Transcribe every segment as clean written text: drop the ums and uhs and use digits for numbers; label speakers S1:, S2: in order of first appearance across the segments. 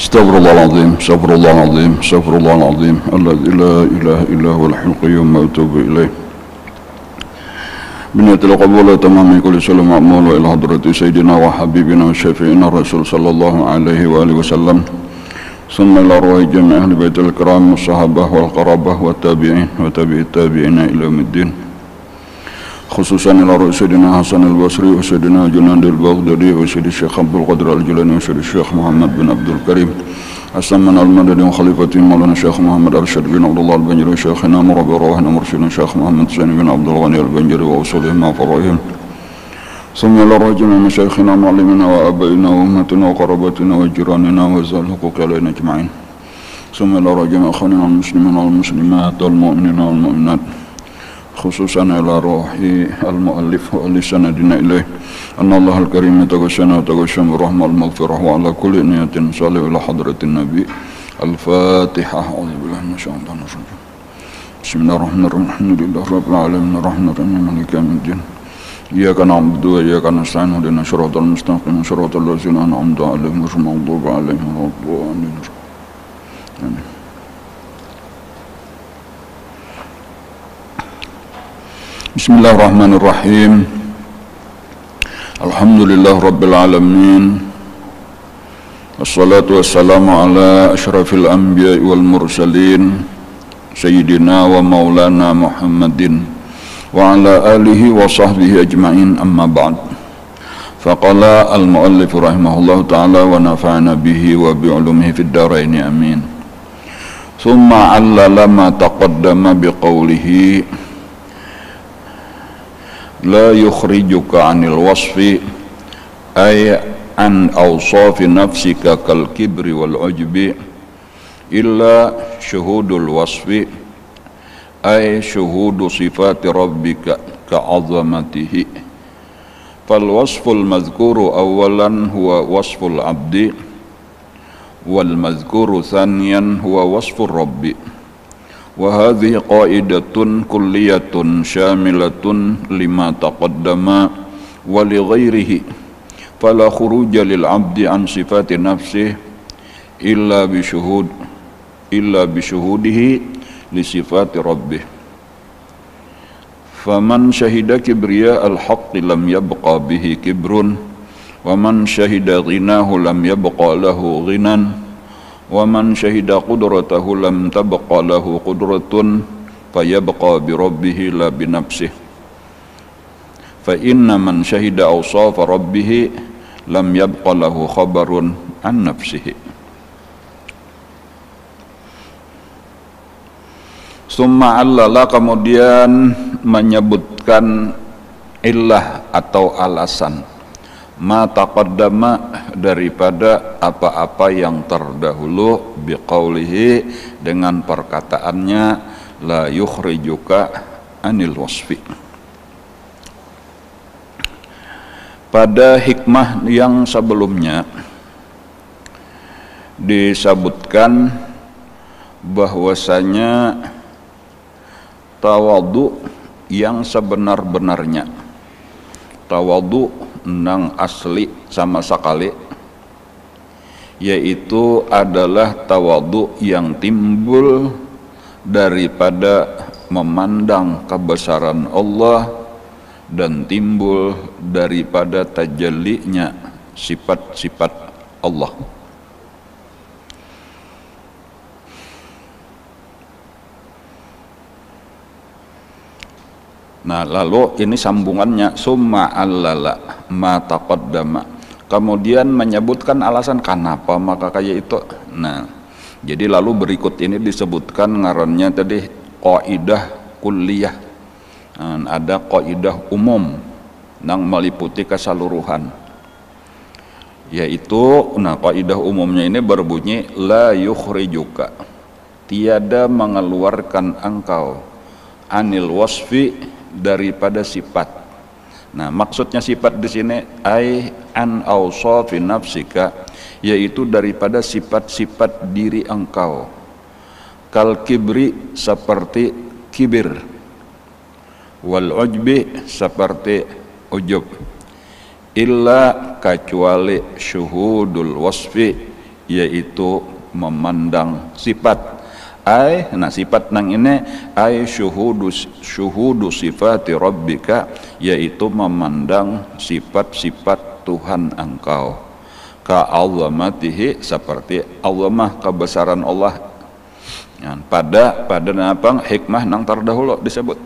S1: Astaghfirullahaladzim, astaghfirullahaladzim, astaghfirullahaladzim. Alladzi la ilaha illa huwal hayyul qayyum wa atubu ilaih. Binatil qabul wa tamami kulli salam ma'mul wa ila hadrati sayyidina wa habibina wa syafi'ina rasul sallallahu alaihi wa alihi wasallam. Summa ila ruhi jami' ahli baitil kiram sahabah wal qarabah wa tabi'in wa tabi'it tabi'ina ila yaumiddin. Khususan ila ruhi sayyidina Hasan al-Basri wa sayyidina Junaid al-Baghdadi wa sayyidina Syekh Abdul Qadir al-Jilani wa sayyidina Syekh Muhammad bin Abdul Karim As-Saman al-Madani wa khalifatih Maulana Syekh Muhammad Arsyad bin Abdullah al-Banjari wa Syekhina Murabi Rawahina Mursyidina Syekh Muhammad Zaini bin Abdul Ghani al-Banjari wa usulih ma'farahim. Summa ila rajina masyayikhina mu'allimina wa abaina wa ummatina wa qarabatina wa jiranina wa zal huquq alaina ajma'in. Summa ila rajina akhwanina al-muslimina wal-muslimat wal-mu'minina wal-mu'minat khususan ila ruhi al-mu'allif wa lisanadina ilaih anna Allah al-karim yataghashana wa taghasham rahmah al-maghfirah wa ala kulli niyatin salih ila hadratin nabi al-fatihah a'udzubillahi minasyaitonir rajim bismillahirrahmanirrahim alhamdulillahi rabbil alamin arrahmanirrahim maliki yaumiddin iyyaka na'budu wa iyyaka nasta'in ihdinas siratal mustaqim siratal ladzina an'amta 'alaihim ghairil maghdubi 'alaihim waladdallin amin. Bismillahirrahmanirrahim. Alhamdulillah rabbil alamin. Wassalatu wassalamu ala asyrafil anbiya'i wal mursalin sayyidina wa maulana Muhammadin wa ala alihi wa sahbihi ajma'in, amma ba'd. Faqala al-muallif rahimahullahu ta'ala wa nafa'ana bihi wa bi'ulumihi fid dharaini amin. Thumma 'allala ma taqaddama biqawlihi la yukhrijuka 'anil wasfi ay an awsafi nafsika kal kibri wal ujbi illa syuhudul wasfi ay syuhudu sifati rabbika ka'azamatihi fal wasful mazkuru awalan huwa wasful abdi wal mazkuru thaniyan huwa wasfur rabbi. Wa hadhihi qaidatun kulliyatun syamilatun lima taqaddama wa li ghairihi fala khuruja lil 'abdi an sifati nafsihi illa bi syuhudihi li sifati rabbih. Faman syahida kibriya al-haqqi lam yabqa bihi kibrun wa man syahida ghinahu lam yabqa lahu ghinan wa man syahida qudratahu lam tabqa lahu qudratun fayabqa bi rabbih la bi nafsihi fa inna man syahida awsafa rabbih lam yabqa lahu khabarun an nafsihi. Summa allala, kemudian menyebutkan illah atau alasan ma taqaddama, daripada apa-apa yang terdahulu, biqaulihi, dengan perkataannya la yukhrijuka anil wasfi. Pada hikmah yang sebelumnya disebutkan bahwasanya tawadhu yang sebenar-benarnya, tawadhu nang asli sama sekali, yaitu adalah tawadhu yang timbul daripada memandang kebesaran Allah dan timbul daripada tajallinya sifat-sifat Allah. Nah, lalu ini sambungannya summa allala ma taqaddama, kemudian menyebutkan alasan kenapa maka kayak itu. Nah, jadi lalu berikut ini disebutkan ngarannya tadi qaidah kulliyah. Ada qaidah umum yang meliputi keseluruhan, yaitu qaidah umumnya ini berbunyi la yukhrijuka, tiada mengeluarkan engkau, anil wasfi, daripada sifat. Nah, maksudnya sifat di sini ai an awsafi nafsika, yaitu daripada sifat-sifat diri engkau. Kal kibri, seperti kibir, wal ujbi, seperti ujub, illa, kecuali syuhudul wasfi, yaitu memandang sifat. Sifat nang ini syuhudu sifati rabbika, yaitu memandang sifat-sifat Tuhan engkau. Ka'azamatihi, seperti azamah kebesaran Allah. Pada apa hikmah nang terdahulu disebut.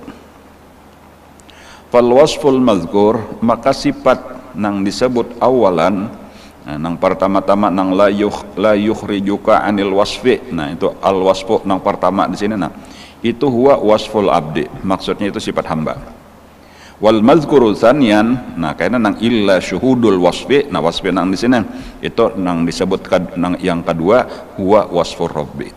S1: Fal wasful mazkur, maka sifat nang disebut awalan, nang pertama-tama nang la yukhrijuka anil wasfi. Itu al wasfu nang pertama di sini. Itu huwa wasful abdi, maksudnya itu sifat hamba. Wal mazkuru tsaniyan, karena nang illa syuhudul wasfi, wasfi nang di sini itu nang disebut nang yang kedua huwa wasfur rabbi.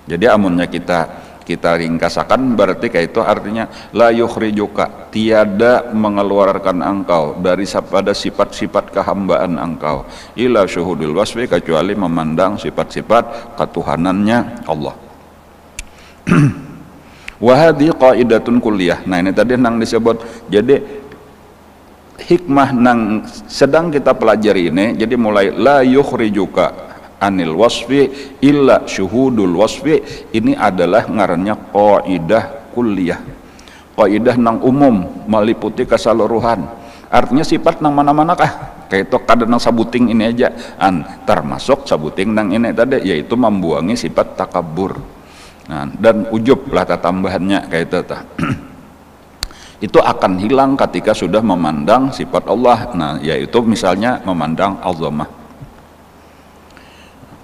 S1: Jadi amunnya kita ringkasakan, berarti kayak itu artinya la yukhrijuka, tiada mengeluarkan engkau dari pada sifat-sifat kehambaan engkau, ila syuhudul wasfi, kecuali memandang sifat-sifat ketuhanannya Allah. Wahadi qaidatun kulliyah. Ini tadi nang disebut. Jadi hikmah nang sedang kita pelajari ini, jadi mulai la yukhrijuka anil wasfi illa syuhudul wasfi, ini adalah ngarannya qaidah kulliyah, qaidah nang umum, meliputi keseluruhan. Artinya sifat nang mana-mana kah, kayak itu kada nang sabuting ini aja, termasuk sabuting nang ini tadi, yaitu membuangi sifat takabur dan ujub lah tambahannya kayak itu itu akan hilang ketika sudah memandang sifat Allah, yaitu misalnya memandang azamah.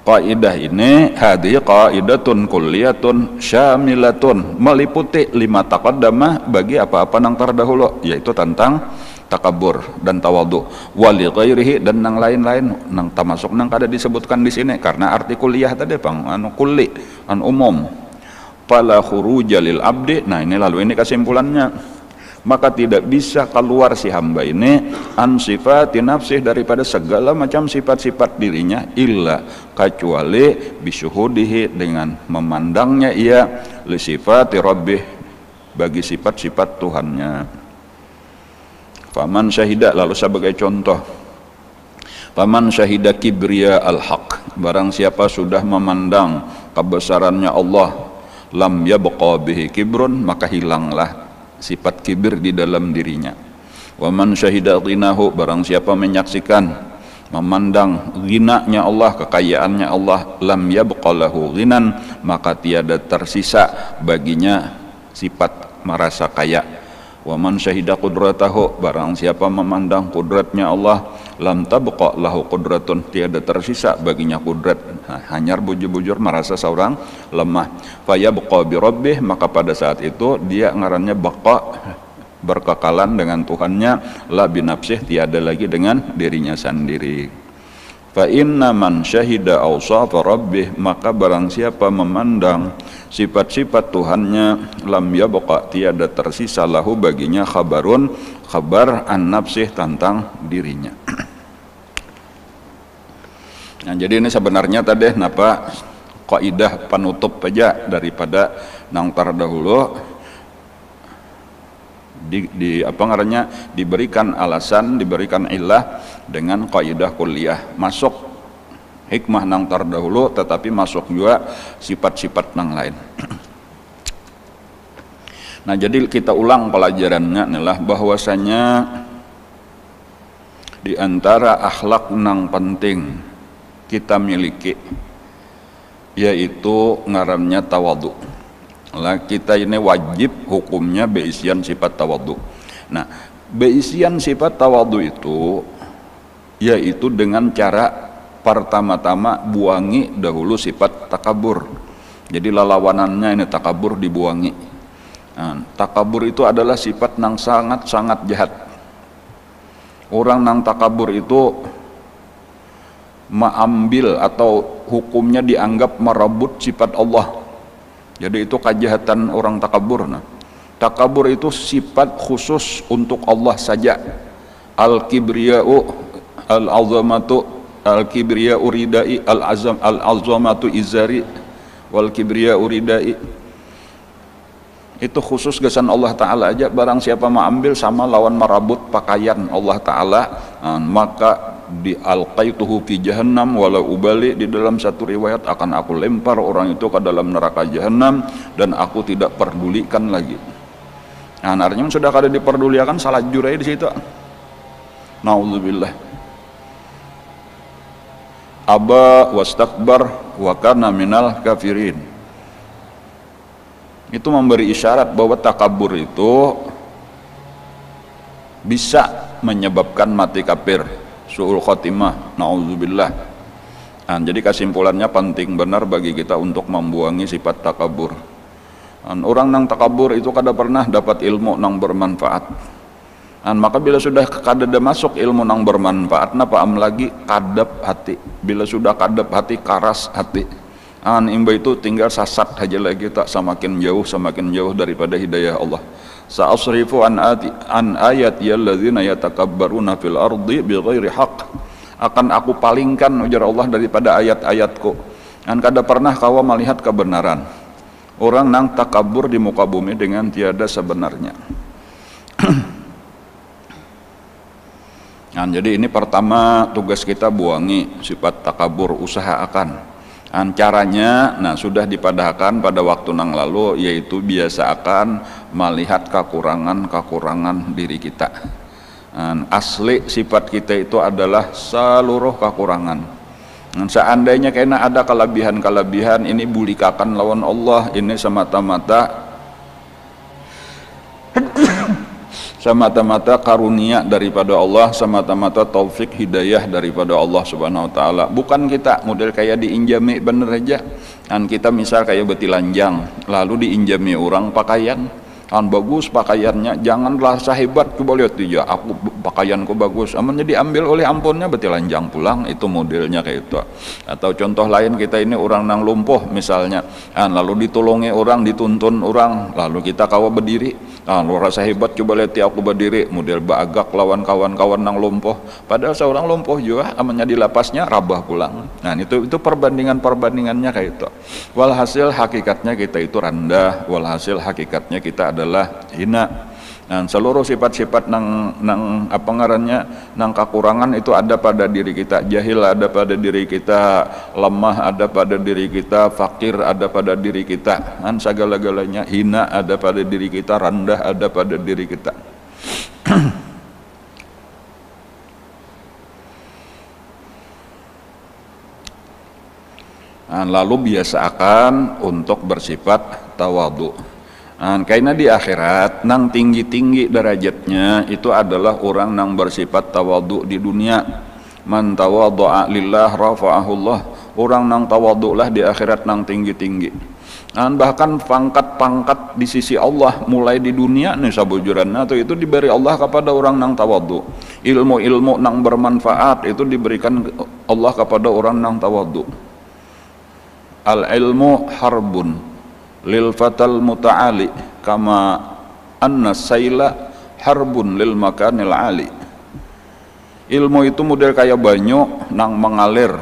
S1: Qaidah ini hadhihi qaidatun kulliyatun syamilatun, meliputi lima taqaddamah, bagi apa-apa nang terdahulu, yaitu tentang takabur dan tawadhu, wali ghairihi, dan nang lain-lain nang termasuk nang kada disebutkan di sini karena arti kulliyah tadi kulli umum. Fala khuruja lil abdi, ini lalu ini kesimpulannya, maka tidak bisa keluar si hamba ini an sifati nafsih, daripada segala macam sifat-sifat dirinya, illa, kecuali bisyuhudihi, dengan memandangnya ia, li sifati rabbih, bagi sifat-sifat Tuhannya. Faman syahida, lalu sebagai contoh, faman syahida kibriya al-haq, barang siapa sudah memandang kebesarannya Allah, lam yabqa bihi kibrun, maka hilanglah sifat kibir di dalam dirinya. Wa man syahida ghinahu, barang siapa menyaksikan, memandang ghinanya Allah, kekayaannya Allah, lam yabqa lahu ghinan, maka tiada tersisa baginya sifat merasa kaya. Wa man syahida qudratahu, barang siapa memandang kudratnya Allah, lam tabqa lahu qudratun, tiada tersisa baginya kudrat, hanyar bujur-bujur merasa seorang lemah. Fayabqa bi rabbih, maka pada saat itu dia ngarannya baqa, berkekalan dengan Tuhannya, la binafsih, tiada lagi dengan dirinya sendiri. Fa inna man syahida awsafa rabbih, maka barang siapa memandang sifat-sifat Tuhannya, lam yabqa, tiada tersisa lahu baginya khabarun, khabar an nafsih, tentang dirinya. Jadi ini sebenarnya tadi napa kaidah penutup aja daripada nang terdahulu, di apa ngarannya, diberikan alasan, diberikan ilah dengan kaidah kulliyah, masuk hikmah nang terdahulu, tetapi masuk juga sifat-sifat nang lain. Jadi kita ulang pelajarannya adalah bahwasanya di antara akhlak nang penting kita miliki, yaitu ngarannya tawadhu. Kita ini wajib hukumnya beisian sifat tawadhu. Beisian sifat tawadhu itu yaitu dengan cara pertama-tama buangi dahulu sifat takabur. Jadi lawanannya ini takabur dibuangi. Takabur itu adalah sifat nang sangat-sangat jahat. Orang nang takabur itu mengambil atau hukumnya dianggap merebut sifat Allah. Jadi itu kejahatan orang takabur. Takabur itu sifat khusus untuk Allah saja. Al-kibriya'u al-azamatu, al-kibriya'u ridai, al-azamatu izari, wal-kibriya'u ridai. Itu khusus gesan Allah Ta'ala aja. Barang siapa mengambil sama lawan merabut pakaian Allah Ta'ala, maka di alqaituhu fi jahannam wala ubali, di dalam satu riwayat akan aku lempar orang itu ke dalam neraka jahannam dan aku tidak pedulikan lagi. Nah, artinya sudah kada diperdulikan, salah jurai di situ. Naudzubillah. Aba wastakbar wa kana minal kafirin. Itu memberi isyarat bahwa takabur itu bisa menyebabkan mati kafir, su'ul khotimah, naudzubillah. Nah, jadi kesimpulannya penting benar bagi kita untuk membuangi sifat takabur. Orang nang takabur itu kada pernah dapat ilmu nang bermanfaat. Maka bila sudah kada masuk ilmu nang bermanfaat, napa am lagi kadap hati. Bila sudah kadap hati, karas hati. Imba itu tinggal sasat aja lagi, tak semakin jauh daripada hidayah Allah. Sa'asrifu an ayati alladzina yatakabbaruna fil ardi bighairi haqq. Akan aku palingkan, ujar Allah, daripada ayat-ayatku. Kada pernah kau melihat kebenaran. Orang nang takabur di muka bumi dengan tiada sebenarnya. Jadi ini pertama tugas kita, buangi sifat takabur, usahakan. Caranya, sudah dipadahkan pada waktu nang lalu, yaitu biasakan melihat kekurangan diri kita. Asli sifat kita itu adalah seluruh kekurangan. Seandainya kena ada kelebihan-kelebihan, ini bulikakan lawan Allah, ini semata-mata karunia daripada Allah, semata-mata taufik hidayah daripada Allah Subhanahu wa taala. Bukan kita model kayak diinjami bener aja. Kita misal kayak betilanjang, lalu diinjami orang pakaian. Bagus pakaiannya, janganlah sahebat, coba lihat dia, aku pakaianku bagus, amannya diambil oleh ampunnya betilanjang pulang, itu modelnya kayak itu. Atau contoh lain, kita ini orang nang lumpuh misalnya, lalu ditolongi orang, dituntun orang, lalu kita kawa berdiri, lu rasa hebat, coba lihat dia, aku berdiri, model baagak lawan kawan-kawan nang lumpuh, padahal seorang lumpuh juga, amannya di lapasnya rabah pulang. Itu perbandingannya kayak itu. Walhasil hakikatnya kita itu rendah, walhasil hakikatnya kita adalah hina. Seluruh sifat-sifat nang apa ngarannya, nang kekurangan itu ada pada diri kita. Jahil ada pada diri kita, lemah ada pada diri kita, fakir ada pada diri kita. Segala-galanya hina ada pada diri kita, rendah ada pada diri kita. Lalu biasakan untuk bersifat tawadhu. Karena di akhirat nang tinggi-tinggi derajatnya itu adalah orang nang bersifat tawadhu di dunia. Man tawadhu'a lillah rafa'ahullah. Orang nang tawadhu lah di akhirat nang tinggi-tinggi. Bahkan pangkat-pangkat di sisi Allah mulai di dunia nih sabujuranna itu diberi Allah kepada orang nang tawadhu. Ilmu-ilmu nang bermanfaat itu diberikan Allah kepada orang nang tawadhu. Al-ilmu harbun lil fatal muta'ali kama anna sayla harbun lil makanil ali. Ilmu itu model kayak banyu nang mengalir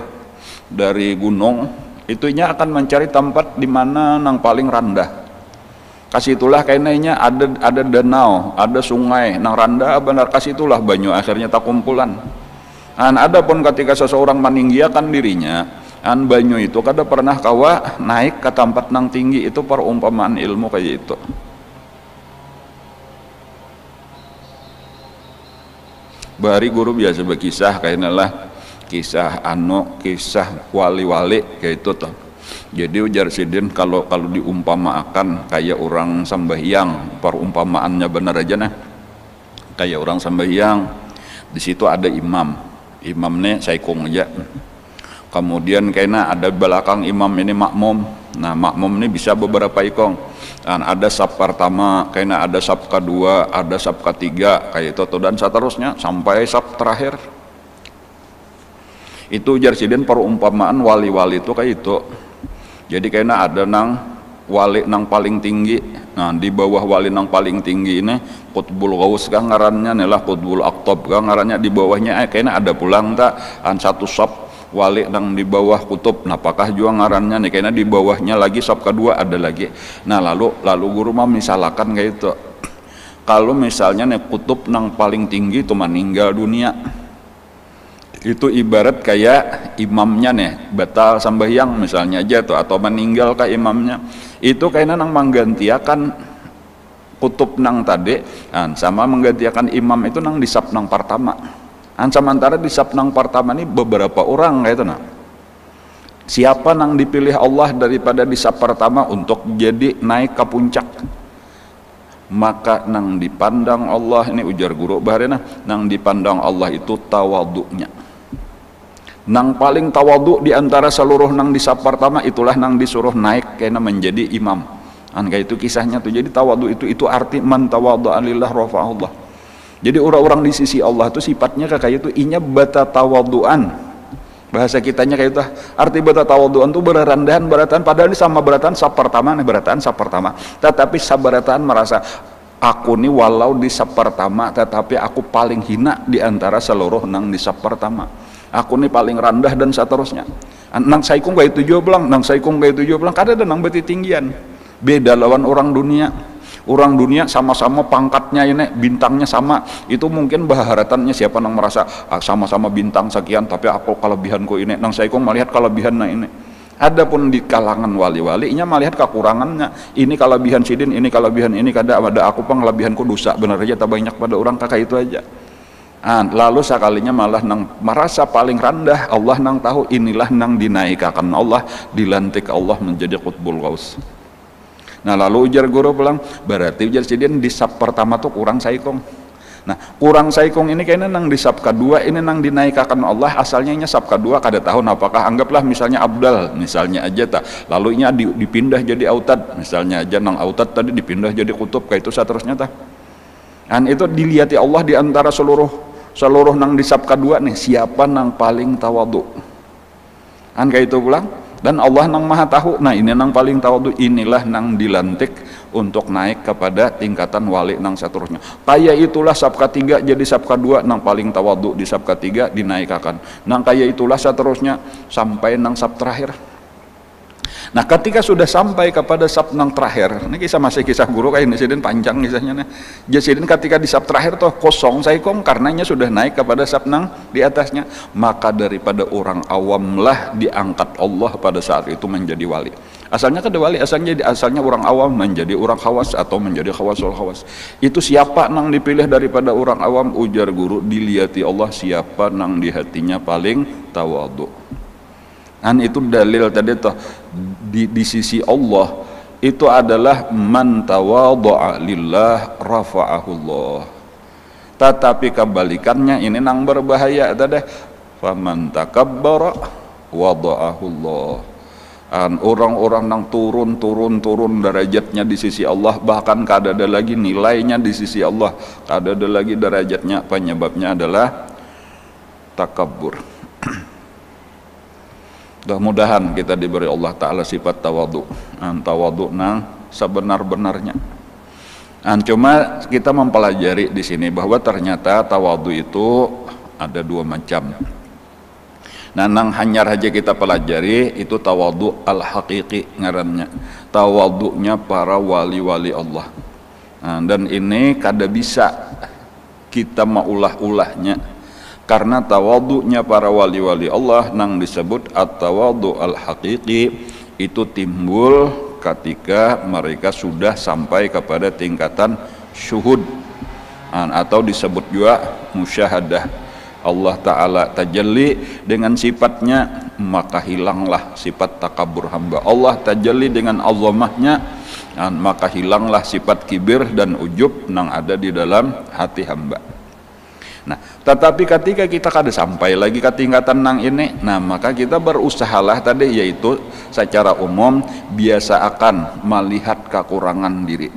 S1: dari gunung, itunya akan mencari tempat di mana nang paling rendah. Kasih itulah kayaknya ada danau, ada sungai nang rendah benar, kasih itulah banyu akhirnya tak kumpulan. Adapun ketika seseorang meninggikan dirinya, banyu itu kada pernah kawa naik ke tempat nang tinggi, itu perumpamaan ilmu kayak itu. Bari guru biasa berkisah kayaknya lah, kisah wali-wali kayak itu tuh. Jadi ujar sidin kalau diumpamakan kayak orang sembahyang, perumpamaannya benar aja nah. Kayak orang sembahyang, di situ ada imamnya saikung aja. Kemudian kena ada belakang imam ini makmum. Makmum ini bisa beberapa ikong. Ada saf pertama, kena ada saf kedua, ada saf ketiga, kayak itu dan seterusnya sampai saf terakhir. Itu jarsidin perumpamaan wali-wali itu kayak itu. Jadi kena ada nang wali nang paling tinggi. Di bawah wali nang paling tinggi ini Qutbul Ghaus kah ngarannya, nelah Qutbul Aqtab kah ngarannya, di bawahnya kena ada pulang tak satu saf wali nang di bawah kutub, apakah juga ngarannya nih, karena di bawahnya lagi sab kedua ada lagi. Lalu guru mah misalkan kayak itu, kalau misalnya nih kutub nang paling tinggi itu meninggal dunia, Itu ibarat kayak imamnya nih batal sembahyang misalnya aja tuh, atau meninggal kah imamnya, itu kayaknya nang menggantiakan kutub nang tadi sama menggantiakan imam itu nang di sab nang pertama. Sementara di sab nang pertama ini beberapa orang kayak itu nah. Siapa nang dipilih Allah daripada di sab pertama untuk jadi naik ke puncak, maka nang dipandang Allah, ini ujar guru baharena, nang dipandang Allah itu tawaduknya. Nang paling tawaduk di antara seluruh nang di sab pertama itulah nang disuruh naik karena menjadi imam. Kayak itu kisahnya tuh. Jadi tawaduk itu arti man tawaddu'a lillah rafa'ahullah. Jadi orang-orang di sisi Allah itu sifatnya kayak itu, inya bata tawaddu'an. Bahasa kitanya kayak itu, arti bata tawaddu'an itu berendahan beratan, padahal ini sama beratan sab pertama nih, beratan sab pertama, tetapi sabaratan merasa aku nih walau di sab pertama tetapi aku paling hina di antara seluruh nang di sab pertama, aku nih paling rendah dan seterusnya. Nang saikung kayak tujuh belang, nang saikung kayak tujuh belang, kada ada nang beti tinggian, beda lawan orang dunia. Orang dunia sama-sama pangkatnya ini, bintangnya sama, itu mungkin baharatannya siapa nang merasa sama-sama bintang sekian tapi aku kelebihanku ini, nang saya melihat kelebihannya ini. Adapun di kalangan wali-walinya melihat kekurangannya, ini kelebihan sidin, ini kelebihan ini, kada ada aku kelebihanku dosa benar aja tak banyak pada orang kakak itu aja. Lalu sekalinya malah nang merasa paling rendah, Allah nang tahu inilah nang dinaikkan Allah, dilantik Allah menjadi qutbul ghaus. Nah lalu ujar guru pulang, berarti ujar sidin di sab pertama tuh kurang saikong. Nah kurang saikong ini kayaknya nang di sab kedua ini nang dinaikkan Allah, asalnya nya sab kedua kada tahu apakah anggaplah misalnya Abdal misalnya aja tak, lalu nya dipindah jadi Autad misalnya aja, nang Autad tadi dipindah jadi Kutub kayak itu seterusnya tak. Dan itu dilihati Allah di antara seluruh nang di sab kedua nih, siapa nang paling tawadhu. Kayak itu pulang. Dan Allah nang maha tahu, nah ini nang paling tawadhu, inilah nang dilantik untuk naik kepada tingkatan wali nang seterusnya. Kayak itulah sab ketiga jadi sab kedua nang paling tawadhu, di sab ketiga dinaikkan. Nang kayak itulah seterusnya sampai nang sab terakhir. Nah ketika sudah sampai kepada sab nang terakhir, ini kisah masih kisah guru kayak ini sidin panjang kisahnya nih. Jadi ketika di sab terakhir tuh kosong saikong karenanya sudah naik kepada sab nang di atasnya, maka daripada orang awam lah diangkat Allah pada saat itu menjadi wali. Asalnya kada wali, asalnya orang awam menjadi orang khawas atau menjadi khawasul khawas. Itu siapa nang dipilih daripada orang awam, ujar guru, dilihati Allah siapa nang di hatinya paling tawadhu. Itu dalil tadi toh di sisi Allah itu adalah man tawadha'a lillah rafa'ahullah. Tetapi kebalikannya ini nang berbahaya tadi, faman takabbara wada'ahullah. Orang-orang nang turun derajatnya di sisi Allah, bahkan kada ada lagi nilainya di sisi Allah, kada ada lagi derajatnya, penyebabnya adalah takabbur. Mudah-mudahan kita diberi Allah Ta'ala sifat tawadhu, tawadhu nang sebenar-benarnya. Cuma kita mempelajari di sini bahwa ternyata tawadhu itu ada dua macam. Nah nang hanyar aja kita pelajari itu tawadhu al-haqiqi ngarannya, tawadhunya para wali-wali Allah. Dan ini kada bisa kita maulah-ulahnya, karena tawadhunya para wali-wali Allah nang disebut at-tawadhu al-haqiqi itu timbul ketika mereka sudah sampai kepada tingkatan syuhud, atau disebut juga musyahadah. Allah Ta'ala tajalli dengan sifatnya, maka hilanglah sifat takabur hamba. Allah tajalli dengan azamahnya, maka hilanglah sifat kibir dan ujub nang ada di dalam hati hamba. Nah, tetapi ketika kita kada sampai lagi ke tingkatan nang ini, nah maka kita berusahalah tadi, yaitu secara umum biasa akan melihat kekurangan diri.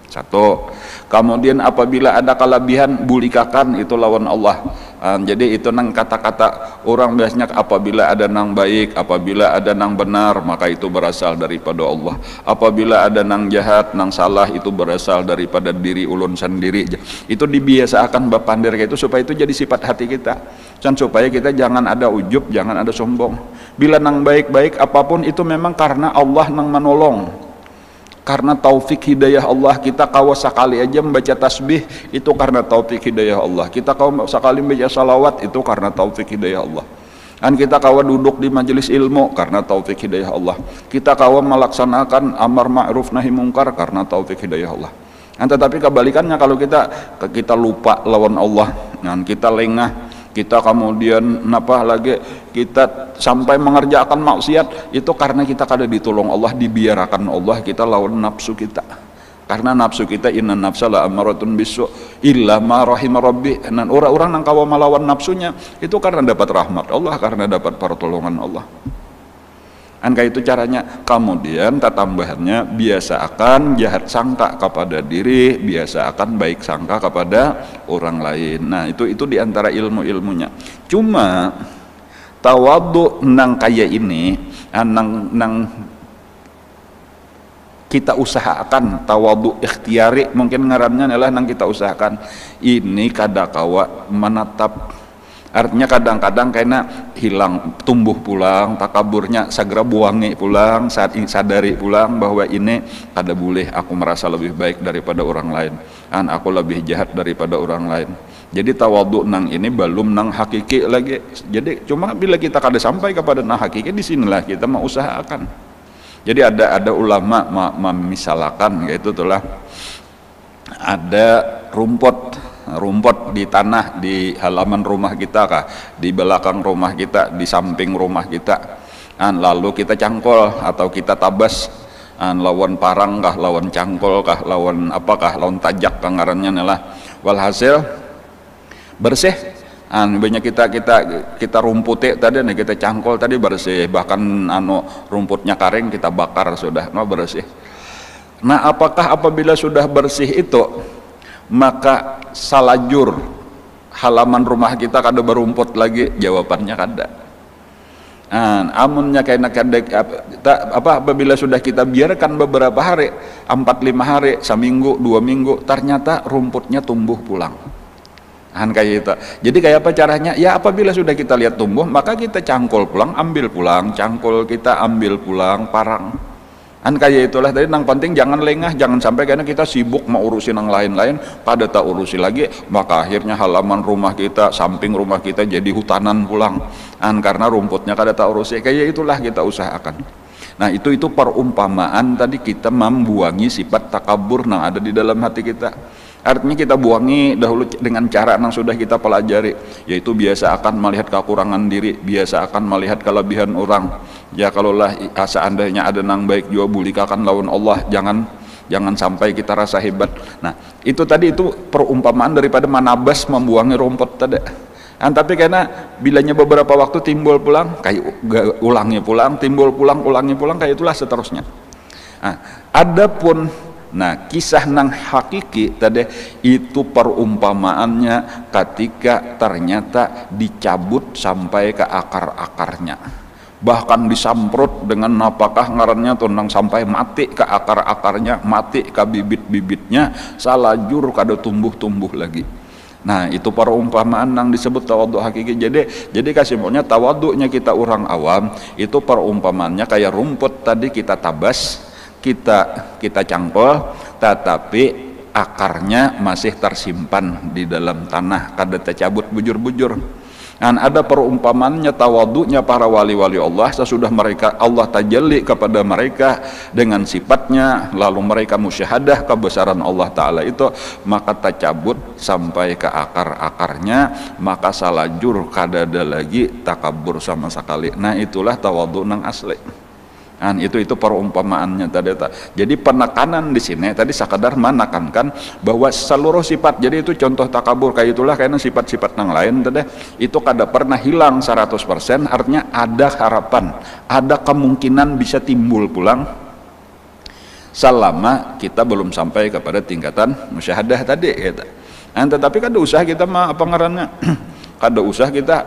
S1: Satu, kemudian apabila ada kelebihan bulikakan itu lawan Allah. Jadi itu nang kata-kata orang biasanya, apabila ada nang baik, apabila ada nang benar, maka itu berasal daripada Allah. Apabila ada nang jahat, nang salah, itu berasal daripada diri ulun sendiri. Itu dibiasakan bapandir itu supaya itu jadi sifat hati kita, dan supaya kita jangan ada ujub, jangan ada sombong. Bila nang baik-baik apapun itu memang karena Allah nang menolong. karena taufik hidayah Allah. Kita kawa sekali aja membaca tasbih, itu karena taufik hidayah Allah. Kita kawa sekali membaca salawat, itu karena taufik hidayah Allah. Dan kita kawa duduk di majelis ilmu karena taufik hidayah Allah. Kita kawa melaksanakan amar ma'ruf nahi mungkar karena taufik hidayah Allah. Tetapi kebalikannya, kalau kita lupa lawan Allah, dan kita lengah, kita kemudian kita sampai mengerjakan maksiat, itu karena kita kada ditolong Allah, dibiarkan Allah, kita lawan nafsu kita. Karena nafsu kita, inna nafsa la amaratun bisu illa ma rahima rabbi. Dan orang-orang yang kawa melawan nafsunya itu karena dapat rahmat Allah, karena dapat pertolongan Allah. Kayak itu caranya. Kemudian tambahannya, biasakan jahat sangka kepada diri, biasakan baik sangka kepada orang lain. Nah, itu diantara ilmu-ilmunya. Cuma tawadhu nang kayak ini, nang kita usahakan tawadhu ikhtiari, mungkin ngarannya adalah nang kita usahakan ini kadakawa menatap. Artinya kadang-kadang kayaknya hilang, tumbuh pulang, takaburnya segera buangi pulang, saat ini sadari pulang bahwa ini kada boleh aku merasa lebih baik daripada orang lain, dan aku lebih jahat daripada orang lain. Jadi tawadhu nang ini belum nang hakiki lagi. Jadi cuma bila kita kada sampai kepada nang hakiki, disinilah kita mau usahakan. Jadi ada ulama memisalakan, yaitu itulah ada rumput di tanah di halaman rumah kita kah, di belakang rumah kita, di samping rumah kita, lalu kita cangkol atau kita tabas, lawan parang kah, lawan cangkol kah, lawan apakah, lawan tajak kangarannya adalah walhasil bersih. Banyak kita rumputi tadi nih, kita cangkol tadi bersih, bahkan rumputnya kering kita bakar sudah bersih. Nah, apakah apabila sudah bersih itu maka salajur halaman rumah kita kada berumput lagi? Jawabannya kada. Amunnya apabila sudah kita biarkan beberapa hari, 4-5 hari, seminggu, 2 minggu, ternyata rumputnya tumbuh pulang. Kayak itu. Jadi kayak apa caranya? Ya apabila sudah kita lihat tumbuh, maka kita cangkol pulang, ambil pulang, cangkol kita ambil pulang, parang. Kayak itulah tadi, nang penting jangan lengah, jangan sampai karena kita sibuk mau urusin yang lain-lain, pada tak urusi lagi, maka akhirnya halaman rumah kita, samping rumah kita jadi hutanan pulang. Karena rumputnya kada tak urusi. Kayak itulah kita usahakan. Nah, itu perumpamaan tadi, kita membuangi sifat takabur yang ada di dalam hati kita. Artinya kita buangi dahulu dengan cara yang sudah kita pelajari, yaitu biasa akan melihat kekurangan diri, biasa akan melihat kelebihan orang. Ya kalaulah seandainya ada nang baik juga bulikakan lawan Allah, jangan sampai kita rasa hebat. Nah, itu tadi itu perumpamaan daripada manabas membuangi rumput tadi. Tapi karena bilanya beberapa waktu timbul pulang, kayak ulangi pulang, timbul pulang, ulangi pulang, kayak itulah seterusnya. Adapun kisah nang hakiki tadi itu perumpamaannya ketika ternyata dicabut sampai ke akar-akarnya, bahkan disamprot dengan apakah ngarannya tuh nang sampai mati ke akar-akarnya, mati ke bibit-bibitnya, salajur kada tumbuh-tumbuh lagi. Nah, itu perumpamaan yang disebut tawadhu hakiki. Jadi kasih maunya tawadhunya kita orang awam itu perumpamaannya kayak rumput tadi, kita tabas, kita cangkol, tetapi akarnya masih tersimpan di dalam tanah, kada tercabut bujur-bujur. Dan ada perumpamannya tawadhunya para wali-wali Allah, sesudah mereka Allah tajalli kepada mereka dengan sifatnya, lalu mereka musyahadah kebesaran Allah Ta'ala itu, maka tercabut sampai ke akar-akarnya, maka salajur kada ada lagi takabur sama sekali. Nah, itulah tawadhu nang asli. Itu perumpamaannya tadi. Jadi penekanan di sini tadi sekadar menekankan bahwa seluruh sifat, jadi itu contoh takabur kayak itulah, karena sifat-sifat yang lain tadi itu kada pernah hilang 100%, artinya ada harapan, ada kemungkinan bisa timbul pulang selama kita belum sampai kepada tingkatan musyahadah tadi gitu. Tetapi kan usaha kita apa ngarannya kada usah kita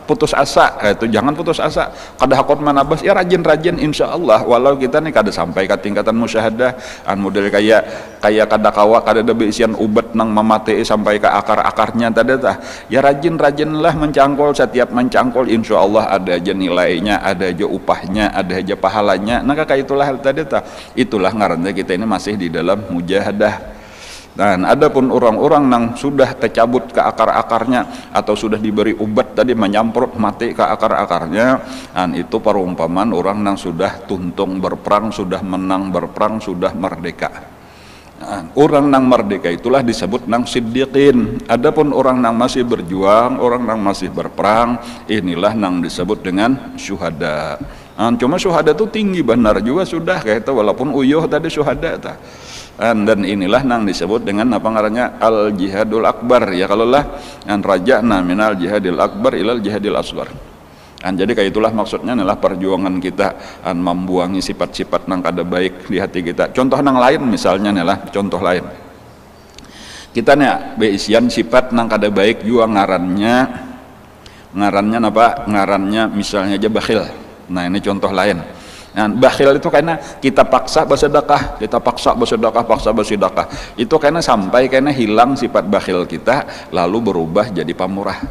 S1: putus asa, itu jangan putus asa. Kada hakot manabas ya rajin-rajin insyaallah, walau kita nih kada sampai ke tingkatan musyahadah model kayak kada kawa kada ada beisian ubat nang memate sampai ke akar-akarnya tadi tah. Ya rajin-rajinlah mencangkol, setiap mencangkol insyaallah ada aja nilainya, ada aja upahnya, ada aja pahalanya. Nah kayak itulah tadi tah. Itulah ngarannya kita ini masih di dalam mujahadah. Dan adapun orang-orang yang sudah tercabut ke akar-akarnya atau sudah diberi obat tadi menyamprot mati ke akar-akarnya, dan itu perumpamaan orang yang sudah tuntung berperang, sudah menang berperang, sudah merdeka. Nah, orang yang merdeka itulah disebut nang siddiqin. Adapun orang yang masih berjuang, orang yang masih berperang, inilah yang disebut dengan syuhada. Nah, cuma syuhada itu tinggi benar juga sudah kayak itu, walaupun uyuh tadi syuhada ta. Dan inilah nang disebut dengan apa ngarannya al jihadul akbar, ya kalau lah an raja'na minal jihadil akbar ilal jihadil asghar. Jadi kayak itulah maksudnya adalah perjuangan kita membuangi sifat-sifat nang kada baik di hati kita. Contoh nang lain misalnya adalah contoh lain, kita nih beisian sifat nang kada baik juga ngarannya apa, ngarannya misalnya aja bakhil. Nah ini contoh lain. Nah, bakhil itu karena kita paksa bersedekah, paksa bersedekah. Itu karena sampai karena hilang sifat bakhil kita, lalu berubah jadi pamurah.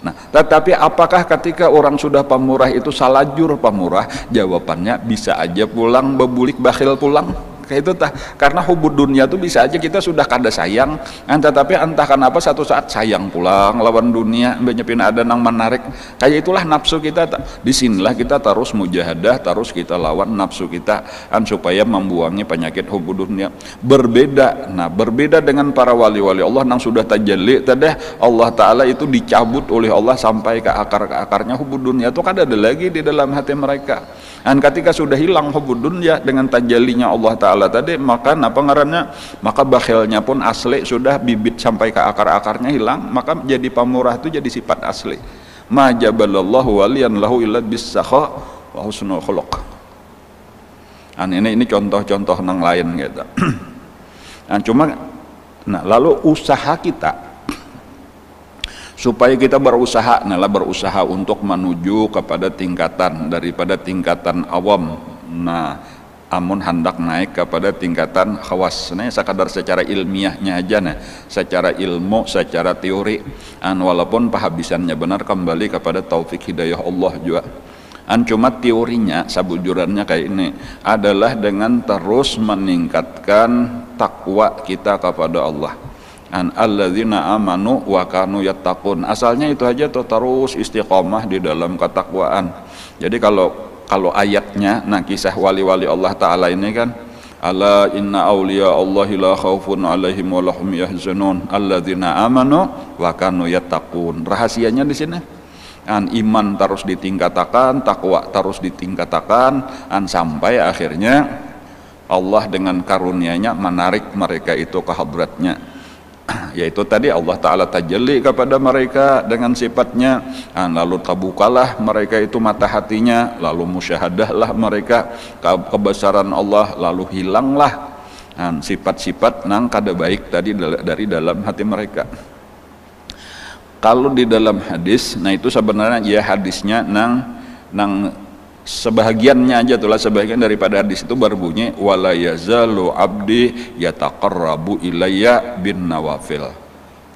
S1: Nah, tetapi apakah ketika orang sudah pamurah itu salajur pamurah? Jawabannya bisa aja pulang bebulik bakhil pulang. Kayak itu tah, karena hubud dunia itu bisa aja kita sudah kada sayang, tetapi entah kenapa satu saat sayang pulang lawan dunia, nyepin ada nang menarik. Kayak itulah nafsu kita. Disinilah kita terus mujahadah, terus kita lawan nafsu kita, supaya membuangi penyakit hubud dunia. Berbeda dengan para wali-wali Allah yang sudah tajalli tadi, Allah Ta'ala itu dicabut oleh Allah sampai ke akar-akarnya hubud dunia itu kada ada lagi di dalam hati mereka. Dan ketika sudah hilang hubud dunia dengan tajallinya Allah Ta'ala tadi, maka apa ngarannya, maka bakhilnya pun asli sudah bibit sampai ke akar-akarnya hilang, maka jadi pamurah itu jadi sifat asli. Ma jabalallahu waliyan lahu illa bis-sakha wa husnul khuluq. Ini contoh-contoh nang lain gitu. Lalu usaha kita supaya kita berusaha untuk menuju kepada tingkatan daripada tingkatan awam. Nah, amun hendak naik kepada tingkatan khawas. Nah, sekadar secara ilmiahnya aja secara ilmu, secara teori. Walaupun penghabisannya benar kembali kepada taufik hidayah Allah juga. Cuma teorinya sabujurannya kayak ini adalah dengan terus meningkatkan takwa kita kepada Allah. Alladzina amanu wa kanu yattaqun. Asalnya itu aja tuh, terus istiqomah di dalam ketakwaan. Jadi kalau ayatnya, kisah wali-wali Allah Ta'ala ini kan, ala inna awliya Allahi la khawfun alaihim wa lahum yahzanun alladzina amanu wa kanu yattaqun. Rahasianya di sini, iman terus ditingkatkan, takwa terus ditingkatkan, sampai akhirnya Allah dengan karunia-Nya menarik mereka itu ke hadratnya. Yaitu tadi Allah Ta'ala tajalli kepada mereka dengan sifatnya, lalu terbukalah mereka itu mata hatinya, lalu musyahadahlah mereka kebesaran Allah, lalu hilanglah sifat-sifat nang kada baik tadi dari dalam hati mereka. Kalau di dalam hadis, itu sebenarnya ya hadisnya nang sebahagiannya aja tuh lah, sebahagian daripada hadis itu berbunyi wala yazalu abdi yataqarrabu ilayya bin nawafil.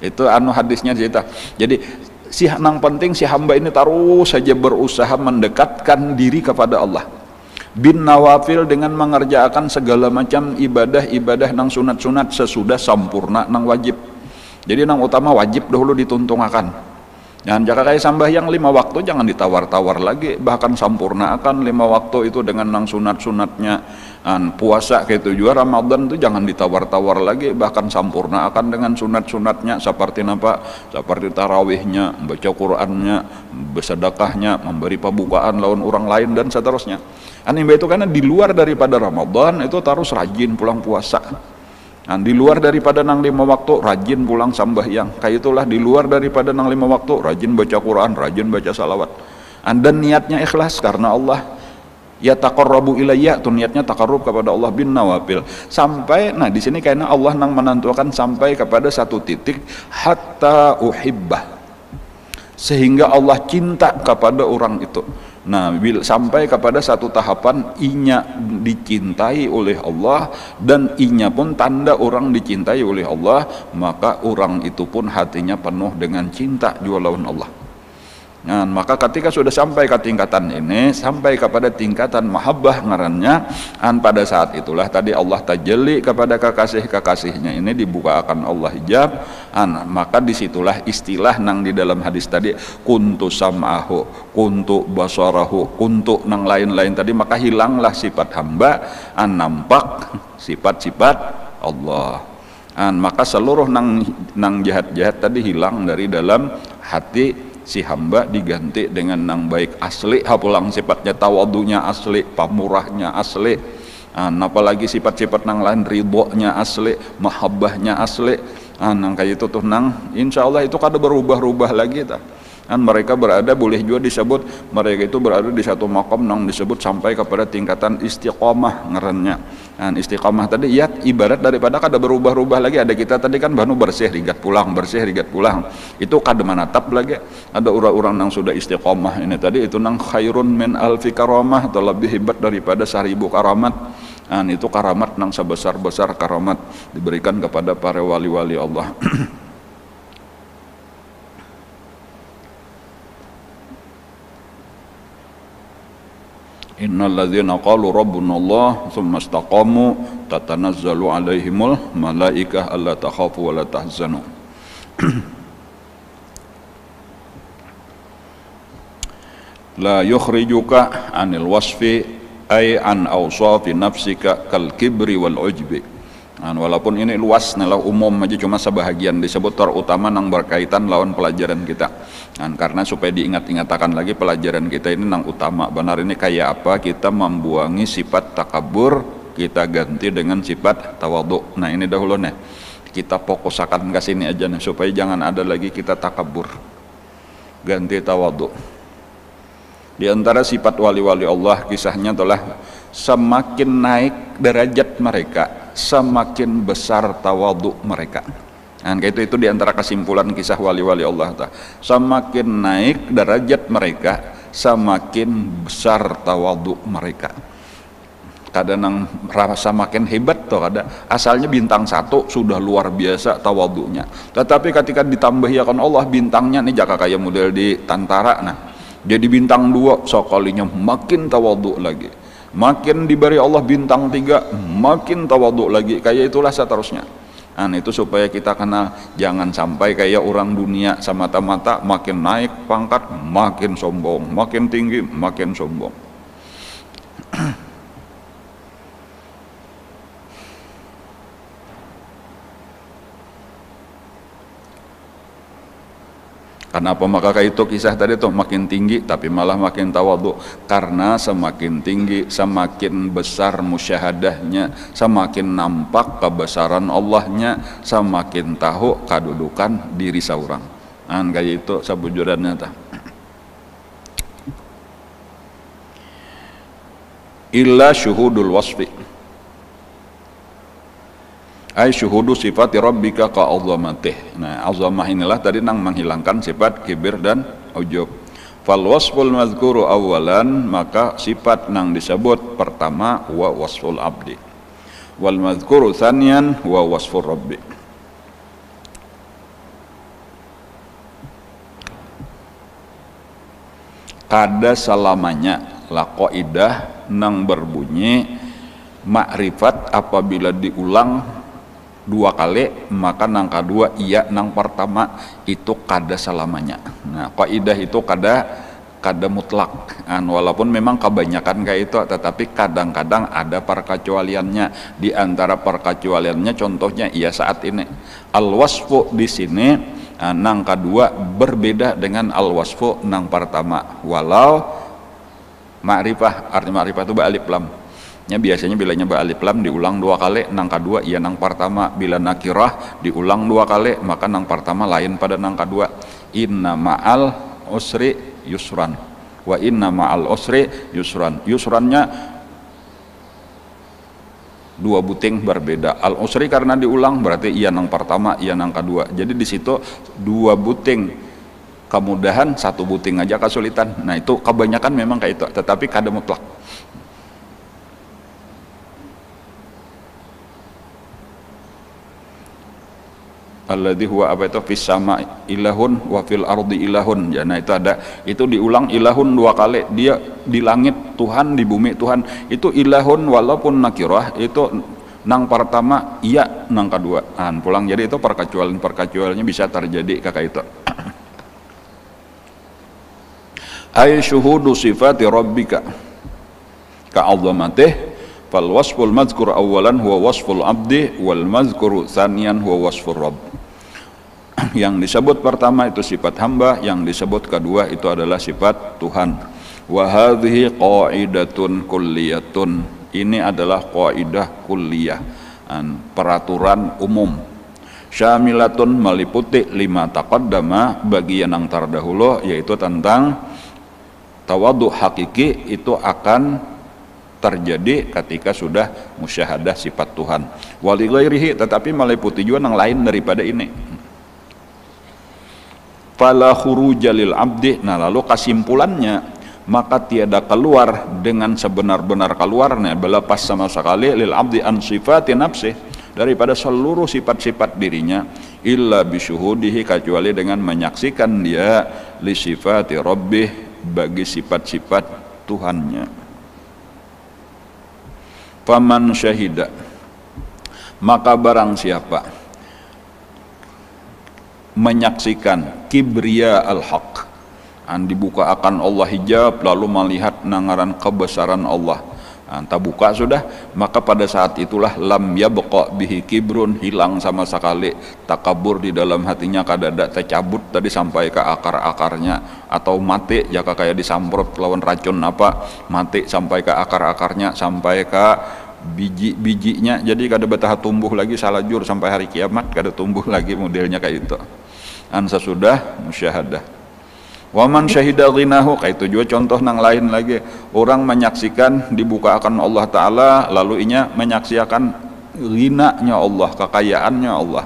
S1: Itu hadisnya cerita. Jadi nang penting si hamba ini terus saja berusaha mendekatkan diri kepada Allah bin nawafil dengan mengerjakan segala macam ibadah nang sunat sesudah sempurna nang wajib. Jadi nang utama wajib dahulu dituntungakan. Dan jika kayak sambayang 5 waktu jangan ditawar-tawar lagi, bahkan sempurnakan 5 waktu itu dengan nang sunat-sunatnya. Puasa kayak itu juga Ramadan itu jangan ditawar-tawar lagi, bahkan sempurnakan dengan sunat-sunatnya seperti tarawihnya, baca Qur'annya, bersedekahnya, memberi pembukaan lawan orang lain dan seterusnya. Itu karena di luar daripada Ramadan itu terus rajin pulang puasa. Di luar daripada nang 5 waktu rajin pulang sambahyang. Kayak itulah di luar daripada nang 5 waktu rajin baca Quran, rajin baca salawat. Dan niatnya ikhlas karena Allah. Ya taqarrabu ilayya, tuh niatnya taqarrub kepada Allah bin nawafil. Sampai di sini kayaknya Allah nang menentukan sampai kepada satu titik hatta uhibbah. sehingga Allah cinta kepada orang itu. Nah, sampai kepada satu tahapan inya dicintai oleh Allah dan inya pun tanda orang dicintai oleh Allah, maka orang itu pun hatinya penuh dengan cinta jua lawan Allah. Nah, maka ketika sudah sampai ke tingkatan ini, sampai kepada tingkatan mahabbah ngarannya, pada saat itulah tadi Allah tajalli kepada kekasih-kekasihnya ini, dibukakan Allah hijab, maka disitulah istilah nang di dalam hadis tadi, kuntu sam'ahu, kuntu basarahu, kuntu nang lain-lain tadi, maka hilanglah sifat hamba, nampak sifat-sifat Allah. Maka seluruh nang jahat-jahat tadi hilang dari dalam hati si hamba, diganti dengan nang baik asli, hapulang sifatnya tawadunya asli, pamurahnya asli, apalagi sifat-sifat nang lain, ridhonya asli, mahabbahnya asli, nang kayak itu tuh nang insya Allah itu kada berubah-ubah lagi ta. Mereka berada, boleh juga disebut mereka itu berada di satu makom nang disebut sampai kepada tingkatan istiqomah ngarannya. Istiqomah tadi ya ibarat daripada kada berubah-ubah lagi. Ada kita tadi kan banu bersih rigat pulang, bersih rigat pulang, itu kada manatap lagi. Ada orang-orang nang sudah istiqomah ini tadi, itu nang khairun min alfi karamah, atau lebih hebat daripada 1000 karamat. Itu karamat nang sebesar-besar karamat diberikan kepada para wali-wali Allah. Innal ladzina qalu rabbuna Allah tsumma istaqamu tatanazzalu alaihimul malaikah alla takhafu wa la tahzanu. La yukhrijuka anil wasfi ay an awsafi nafsika kal kibri wal ujbi. Walaupun ini luas nalar umum aja, cuma sebahagian disebut terutama nang berkaitan lawan pelajaran kita. Karena supaya diingat-ingatakan lagi pelajaran kita ini nang utama benar ini kayak apa kita membuangi sifat takabur, kita ganti dengan sifat tawadhu. Nah ini dahulu nih kita fokusakan ke sini aja nih, supaya jangan ada lagi kita takabur, ganti tawadhu. Di antara sifat wali-wali Allah kisahnya adalah semakin naik derajat mereka, semakin besar tawadhu mereka. Itu di antara kesimpulan kisah wali-wali Allah. Semakin naik derajat mereka, semakin besar tawadhu mereka. Kadang rasa makin hebat tuh, kada asalnya bintang 1 sudah luar biasa tawadhunya, tetapi ketika ditambahikan Allah bintangnya nih jaka kayak model di tantara, nah jadi bintang 2 sekalinya makin tawadhu lagi, makin diberi Allah bintang 3 makin tawadhu lagi, kayak itulah seterusnya. Itu supaya kita kenal, jangan sampai kayak orang dunia semata-mata makin naik pangkat makin sombong, makin tinggi makin sombong. Kenapa maka kayak itu kisah tadi tuh makin tinggi tapi malah makin tawadhu? Karena semakin tinggi semakin besar musyahadahnya, semakin nampak kebesaran Allahnya, semakin tahu kedudukan diri seorang. Kayak itu sabujurannya tah. Illa syuhudul wasfi ay syuhudu sifati rabbika ka azamatih. Nah, azamah inilah tadi nang menghilangkan sifat kibir dan ujub. Fal wasful mazkuru awalan, maka sifat nang disebut pertama wa wasful abdi, wal mazkuru tsaniyan wa wasfur rabbi. Kada selamanya la qaidah nang berbunyi makrifat apabila diulang 2 kali maka nang kedua iya nang pertama itu kada selamanya. Nah kaidah itu kada mutlak, walaupun memang kebanyakan kayak itu, tetapi kadang-kadang ada perkecualiannya. Di antara perkecualiannya contohnya iya saat ini al wasfu di sini nang kedua berbeda dengan al wasfu nang pertama, walau ma'rifah, arti ma'rifah itu alif lam. Biasanya bilanya alif lam diulang 2 kali, nang kedua iya nang pertama. Bila nakirah diulang 2 kali maka nang pertama lain pada nang kedua. Inna ma'al usri yusran wa inna ma'al usri yusran. Yusrannya 2 buting berbeda. Al usri karena diulang berarti iya nang pertama iya nang kedua. Jadi di situ 2 buting kemudahan satu buting aja kesulitan. Nah itu kebanyakan memang kayak itu, tetapi kada mutlak. Alladzi huwa apa itu fis sama ilahun wa fil ardi ilahun. Ya, nah itu ada, itu diulang ilahun 2 kali, dia di langit Tuhan, di bumi Tuhan. Itu ilahun walaupun nakirah itu nang pertama iya, nang kedua pulang, jadi itu perkecualiannya bisa terjadi kakak itu. Ay syuhudu sifati rabbika ka'azamatih fal wasful mazkur awalan huwa wasful abdi wal mazkuru tsaniyan huwa wasfur rabb. Yang disebut pertama itu sifat hamba, yang disebut kedua itu adalah sifat Tuhan. Wa hadhihi qaidatun kulliyatun, ini adalah kaidah kulliyah, peraturan umum. Syamilatun, meliputi lima taqaddama, bagian yang terdahulu, yaitu tentang tawadhu hakiki itu akan terjadi ketika sudah musyahadah sifat Tuhan. Wali ghairihi, tetapi meliputi juga yang lain daripada ini. Fala khuruja lil abdi, nah lalu kesimpulannya, maka tiada keluar dengan sebenar-benar keluarnya, belepas sama sekali lil abdi an sifati nafsih, daripada seluruh sifat-sifat dirinya, illa bisyuhudihi, kecuali dengan menyaksikan dia li sifati rabbih, bagi sifat-sifat Tuhannya. Faman syahida, maka barang siapa menyaksikan kibriya al-haq, dibuka akan Allah hijab, lalu melihat nangaran kebesaran Allah, buka sudah, maka pada saat itulah lam yabqa bihi kibrun, hilang sama sekali takabur di dalam hatinya, kadada tercabut tadi sampai ke akar-akarnya, atau mati jika kayak disamprot lawan racun apa, mati sampai ke akar-akarnya, sampai ke biji-bijinya, jadi kada betah tumbuh lagi salajur sampai hari kiamat, kada tumbuh lagi modelnya kayak itu sesudah musyahadah. Waman syahida ghinahu, kayak itu juga contoh nang lain lagi, orang menyaksikan dibuka akan Allah Ta'ala, lalu inya menyaksikan ghinanya Allah, kekayaannya Allah.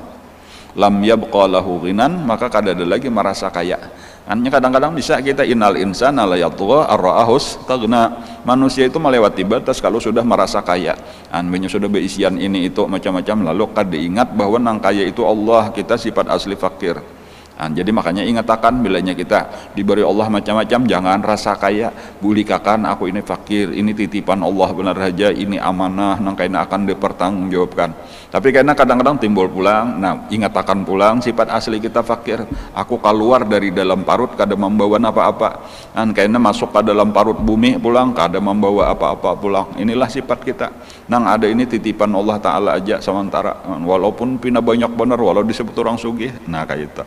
S1: Lam yabqa lahu ghinan, maka kada ada lagi merasa kaya. Hanya kadang-kadang bisa kita innal insana la yatgha ar-ra'ahus taghna, manusia itu melewati batas kalau sudah merasa kaya. Annya sudah beisian ini itu macam-macam, lalu kada ingat bahwa nang kaya itu Allah, kita sifat asli fakir. Jadi makanya ingatakan bilanya kita diberi Allah macam-macam, jangan rasa kaya, bulikakan aku ini fakir, ini titipan Allah benar saja, ini amanah nang kaina akan dipertanggungjawabkan. Tapi karena kadang-kadang timbul pulang, nah ingatakan pulang sifat asli kita fakir, aku keluar dari dalam parut kada membawa apa-apa, karena masuk ke dalam parut bumi pulang kada membawa apa-apa pulang. Inilah sifat kita, nang ada ini titipan Allah Ta'ala aja sementara, walaupun pina banyak benar, walau disebut orang sugih, nah kayak itu.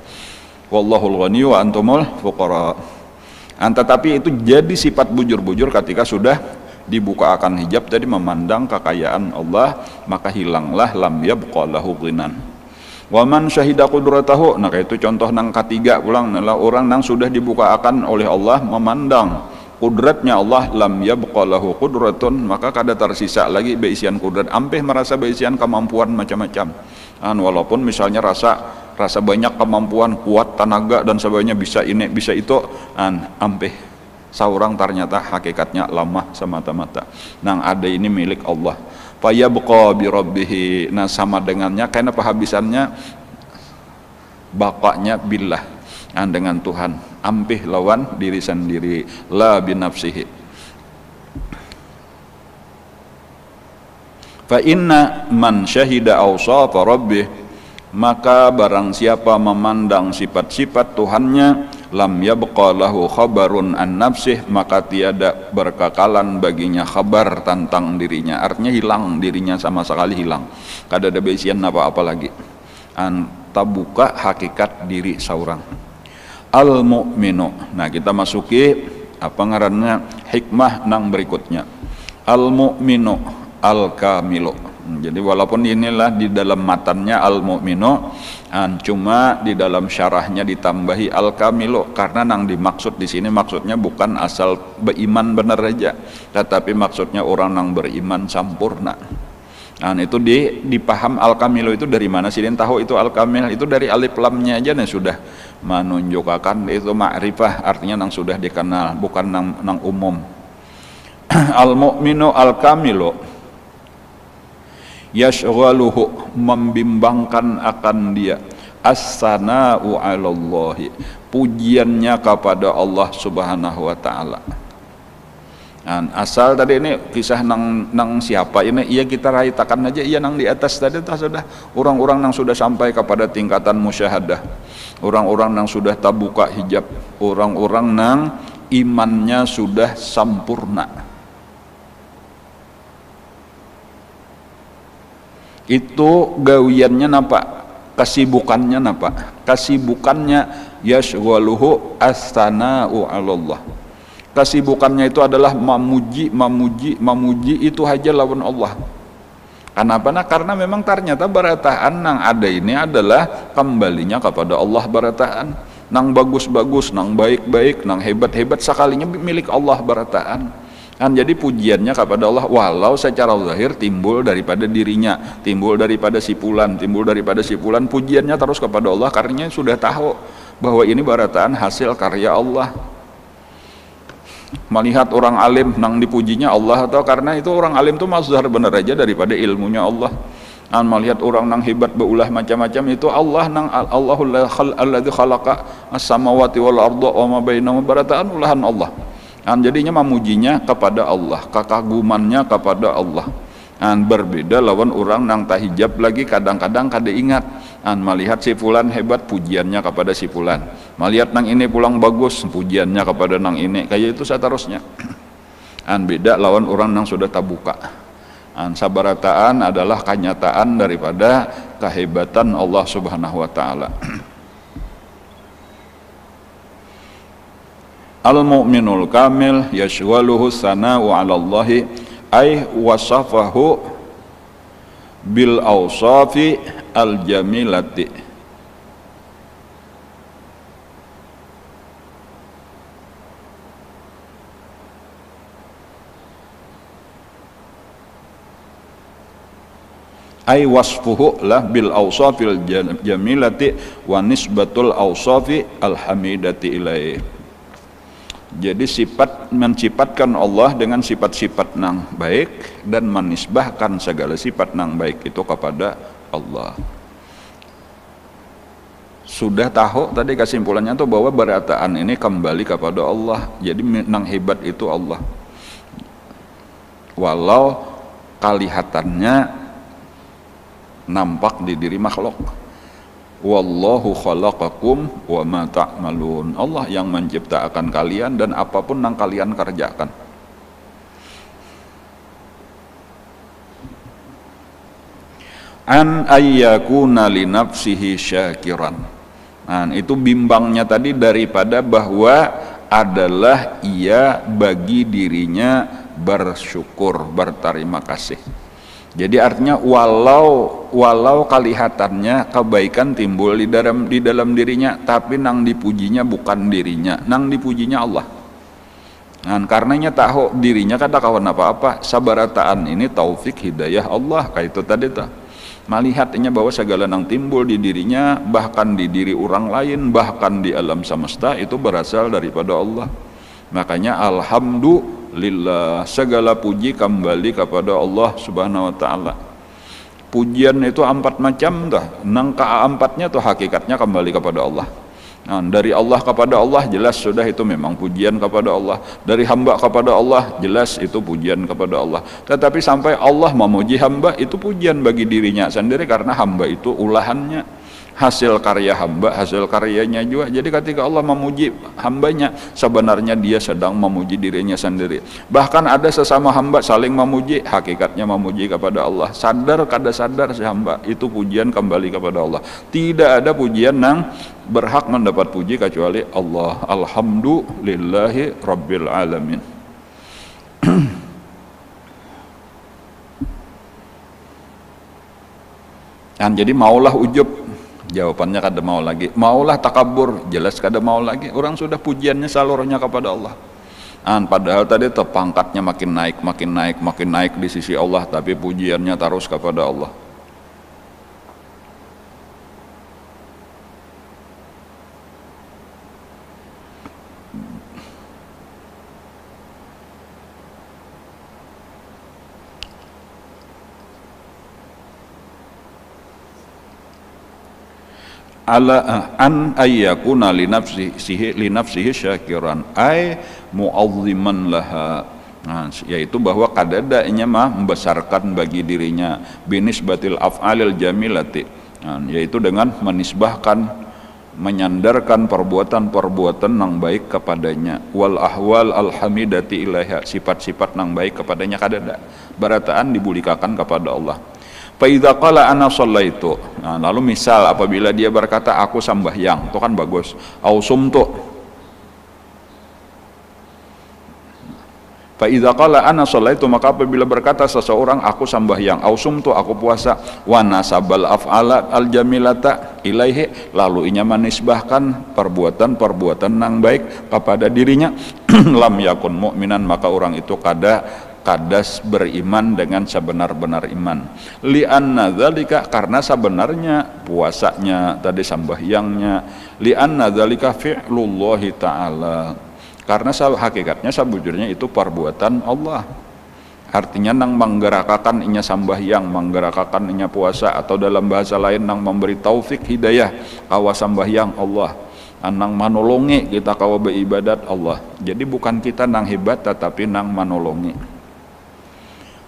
S1: Wallahul ghani wa antumul fuqara. Tetapi itu jadi sifat bujur-bujur ketika sudah dibuka akan hijab, jadi memandang kekayaan Allah, maka hilanglah lam yabqa lahu ghinan. Wa man syahida qudratahu, nah itu contoh nang ketiga pulang, adalah orang nang sudah dibuka akan oleh Allah memandang kudratnya Allah, lam yabqa lahu qudratun, maka kada tersisa lagi beisian kudrat, ampeh merasa beisian kemampuan macam-macam. Walaupun misalnya rasa banyak kemampuan, kuat tenaga dan sebagainya, bisa ini bisa itu, ampeh seorang ternyata hakikatnya lemah semata-mata. Nang ada ini milik Allah. Fayabqa bi rabbihi, nah sama dengannya karena penghabisannya bapaknya billah, dengan Tuhan, ampih lawan diri sendiri, la binafsihi. Fa inna man syahida awsafa rabbih, maka barang siapa memandang sifat-sifat Tuhannya, lam yabqa lahu khabarun an nafsih, maka tiada berkekalan baginya khabar tentang dirinya, artinya hilang dirinya sama sekali, hilang, kada ada beisian apa-apa lagi, tabuka hakikat diri seorang. Al mu'minu, nah kita masuki apa ngarannya hikmah nang berikutnya. Al mu'minu al kamilu, jadi walaupun inilah di dalam matannya al mu'minu, cuma di dalam syarahnya ditambahi al kamilu, karena nang dimaksud di sini maksudnya bukan asal beriman benar aja, tetapi maksudnya orang nang beriman sampurna.
S2: Nah, itu dipaham al-kamilu itu dari mana sih? Dan tahu itu al-kamil itu dari alif lamnya aja nih sudah menunjukkan itu ma'rifah, artinya nang sudah dikenal, bukan nang umum. Al-mu'minu al-kamilu yashghaluhu, membimbangkan akan dia as-sana'u 'alallahi, pujiannya kepada Allah Subhanahu wa taala. Asal tadi ini kisah nang siapa ini, iya kita raitakan aja, iya nang di atas tadi sudah orang-orang nang sudah sampai kepada tingkatan musyahadah, orang-orang nang sudah tabuka hijab, orang-orang nang imannya sudah sempurna. Itu gawiannya napa? Kesibukannya napa? Kesibukannya yashghaluhu as-sana'u 'alallah. Kesibukannya itu adalah memuji itu aja lawan Allah. Kenapa? Nah, karena memang ternyata barataan nang ada ini adalah kembalinya kepada Allah barataan. Nang bagus-bagus, nang baik-baik, nang hebat-hebat sekalinya milik Allah barataan. Kan jadi pujiannya kepada Allah walau secara zahir timbul daripada dirinya, timbul daripada si fulan, pujiannya terus kepada Allah karena sudah tahu bahwa ini barataan hasil karya Allah. Melihat orang alim nang dipujinya Allah, atau karena itu orang alim itu mazhar benar aja daripada ilmunya Allah. Melihat orang nang hebat beulah macam-macam, itu Allah nang Allahul alladzi khalaqa as-samawati wal arda wa ma bainahuma, barataan ulahan Allah. Jadinya memujinya kepada Allah, kekagumannya kepada Allah. Berbeda lawan orang nang tahijab lagi kadang-kadang kada ingat. Melihat si fulan hebat, pujiannya kepada si fulan. Melihat nang ini pulang bagus, pujiannya kepada nang ini. Kayak itu seterusnya. Beda lawan orang nang sudah tabuka. Sabarataan adalah kenyataan daripada kehebatan Allah Subhanahu wa taala. Al-mu'minul kamil yashghaluhu sana'u 'ala Allahi ay wasafahu bil awsafi al jamilati. Ay wasfuhu lah bil awsafil jamilati wa nisbatul awsafi al hamidati ilaihi. Jadi mencifatkan Allah dengan sifat-sifat nang baik dan menisbahkan segala sifat nang baik itu kepada Allah. Sudah tahu tadi kesimpulannya tuh bahwa barataan ini kembali kepada Allah. Jadi nang hebat itu Allah. Walau kelihatannya nampak di diri makhluk. Wallahu khalaqakum wa ma ta'malun. Allah yang menciptakan kalian dan apapun yang kalian kerjakan. An ayyakuna li nafsihi syakiran. Itu bimbangnya tadi daripada bahwa adalah ia bagi dirinya bersyukur, berterima kasih. Jadi artinya walau kelihatannya kebaikan timbul di dalam dirinya, tapi nang dipujinya bukan dirinya, nang dipujinya Allah. Karenanya tahu dirinya kada kawan apa-apa. Sabarataan ini taufik hidayah Allah, kayak itu tadi tuh. Melihatnya bahwa segala nang timbul di dirinya, bahkan di diri orang lain, bahkan di alam semesta itu berasal daripada Allah. Makanya alhamdulillah, segala puji kembali kepada Allah Subhanahu wa taala. Pujian itu 4 macam dah. Nang keempatnya tuh hakikatnya kembali kepada Allah. Dari Allah kepada Allah jelas sudah itu memang pujian kepada Allah. Dari hamba kepada Allah jelas itu pujian kepada Allah. Tetapi sampai Allah memuji hamba itu pujian bagi dirinya sendiri karena hamba itu ulahannya. Hasil karya hamba, hasil karyanya juga. Jadi ketika Allah memuji hambanya, sebenarnya dia sedang memuji dirinya sendiri. Bahkan ada sesama hamba saling memuji, hakikatnya memuji kepada Allah. Sadar kada sadar si hamba, itu pujian kembali kepada Allah. Tidak ada pujian yang berhak mendapat puji kecuali Allah. Alhamdulillahi Rabbil Alamin. Jadi maulah ujub, jawabannya kada mau lagi. Maulah takabur, jelas kada mau lagi. Orang sudah pujiannya salurnya kepada Allah. Padahal tadi pangkatnya makin naik di sisi Allah, tapi pujiannya terus kepada Allah. Ala an ayyakuna li nafsihi syakiran ay mu'azziman laha, yaitu bahwa kadadanya mah membesarkan bagi dirinya binisbatil af'alil jamilati, yaitu dengan menisbahkan, menyandarkan perbuatan-perbuatan nang baik kepadanya, wal ahwal alhamidati ilaiha, sifat-sifat nang baik kepadanya kadada barataan dibulikakan kepada Allah. Fa idza qala ana shallaitu, lalu misal apabila dia berkata aku sambahyang, itu kan bagus. Au sumtu, fa idza qala ana shallaitu, maka apabila berkata seseorang aku sambahyang, au sumtu aku puasa, wa nasabal af'ala al jamilata ilaihi, lalu inya menisbahkan perbuatan-perbuatan nang baik kepada dirinya, lam yakun mu'minan, maka orang itu kadas beriman dengan sebenar-benar iman. Li'anna dzalika, karena sebenarnya puasanya tadi sambahyangnya, li'anna dzalika fi'lullahi ta'ala, karena hakikatnya sabujurnya itu perbuatan Allah. Artinya nang menggerakkan inya sambahyang, menggerakkan inya puasa, atau dalam bahasa lain nang memberi taufik hidayah kawa sambahyang Allah, nang manolongi kita kawa beribadat Allah. Jadi bukan kita nang hebat, tetapi nang manolongi.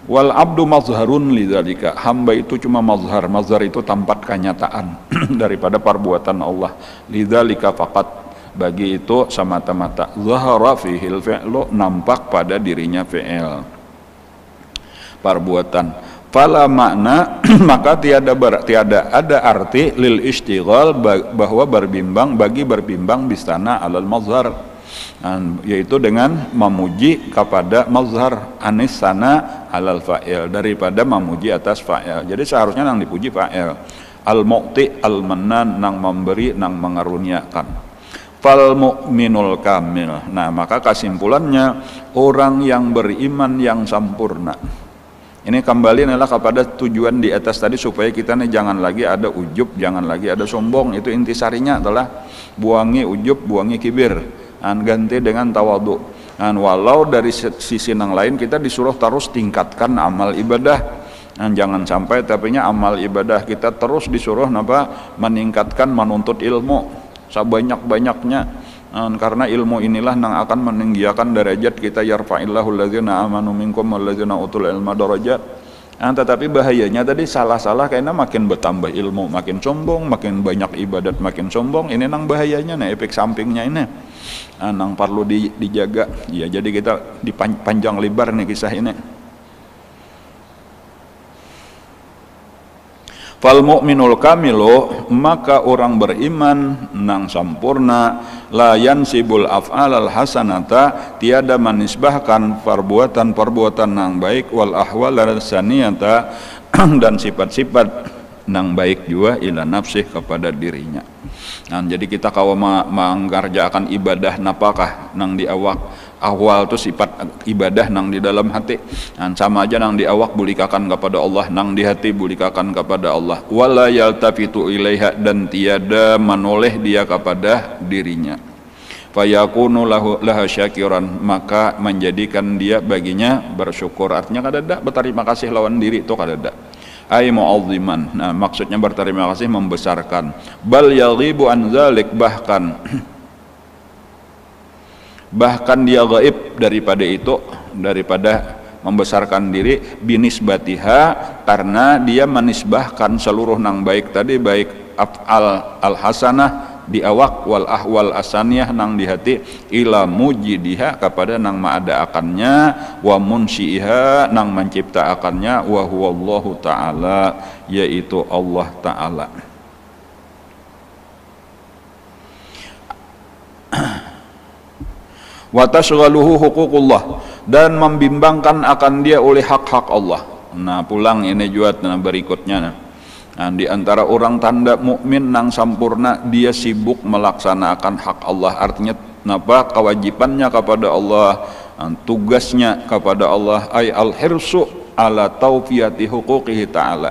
S2: Wal abdu mazharun lidzalika, hamba itu cuma mazhar itu tempat kenyataan daripada perbuatan Allah. Lidzalika faqat, bagi itu semata-mata, zahara fihil fi'lu, nampak pada dirinya fi'il, perbuatan. Fala makna, maka tiada ada arti lil istighal, bahwa berbimbang, bagi berbimbang bistana alal mazhar, yaitu dengan memuji kepada mazhar, anis sana alal fa'il, daripada memuji atas fa'il. Jadi seharusnya nang dipuji fa'il. Al-mu'ti al-mannan, nang memberi, nang mengaruniakan. Fal mu'minul kamil, nah maka kesimpulannya orang yang beriman yang sempurna. Ini kembali adalah kepada tujuan di atas tadi, supaya kita nih jangan lagi ada ujub, jangan lagi ada sombong. Itu intisarinya adalah buangi ujub, buangi kibir, ganti dengan tawadu. Walau dari sisi yang lain kita disuruh terus tingkatkan amal ibadah, jangan sampai tapinya amal ibadah kita terus disuruh meningkatkan, menuntut ilmu sebanyak-banyaknya, karena ilmu inilah yang akan meninggikan derajat kita. Yarfa'illahu alladzina amanu minkum walladzina utul ilma darajat. Tetapi bahayanya tadi salah-salah, karena makin bertambah ilmu makin sombong, makin banyak ibadat makin sombong. Ini nang bahayanya, nah efek sampingnya ini nang perlu dijaga ya. Jadi kita dipanjang lebar nih kisah ini. Fal mu'minul kamilu, maka orang beriman nang sempurna, la yansibul af'alal hasanata, tiada menisbahkan perbuatan-perbuatan nang baik, wal ahwal saniyata, dan sifat-sifat nang baik juga, ila nafsih, kepada dirinya. Jadi kita kalau mengerjakan ibadah napakah nang di awal itu sifat ibadah nang di dalam hati, sama aja nang di awak bulikakan kepada Allah, nang di hati bulikakan kepada Allah. Wala yaltafitu ilaiha, dan tiada menoleh dia kepada dirinya. Fayakunu laha syakiran, maka menjadikan dia baginya bersyukur. Artinya kadada berterima kasih lawan diri itu kadada. Ay mu'azziman, nah maksudnya berterima kasih, membesarkan. Bal yaghibu an dzalik, bahkan dia gaib daripada itu, daripada membesarkan diri, binisbatiha, karena dia menisbahkan seluruh nang baik tadi, baik af'al al-hasanah di awak, wal ahwal asaniyah nang di hati, ila mujidiha, kepada nang maadaakannya, wa munsyiha, nang menciptaakannya, wa huwallahu ta'ala, yaitu Allah ta'ala. Wa tashghaluhu huququllah, dan membimbangkan akan dia oleh hak-hak Allah. Nah pulang ini juga berikutnya. Nah, di antara orang tanda mukmin nang sempurna, dia sibuk melaksanakan hak Allah. Artinya kewajibannya kepada Allah, tugasnya kepada Allah ay al-hirsu ala tawfiyati huquqihi ta'ala.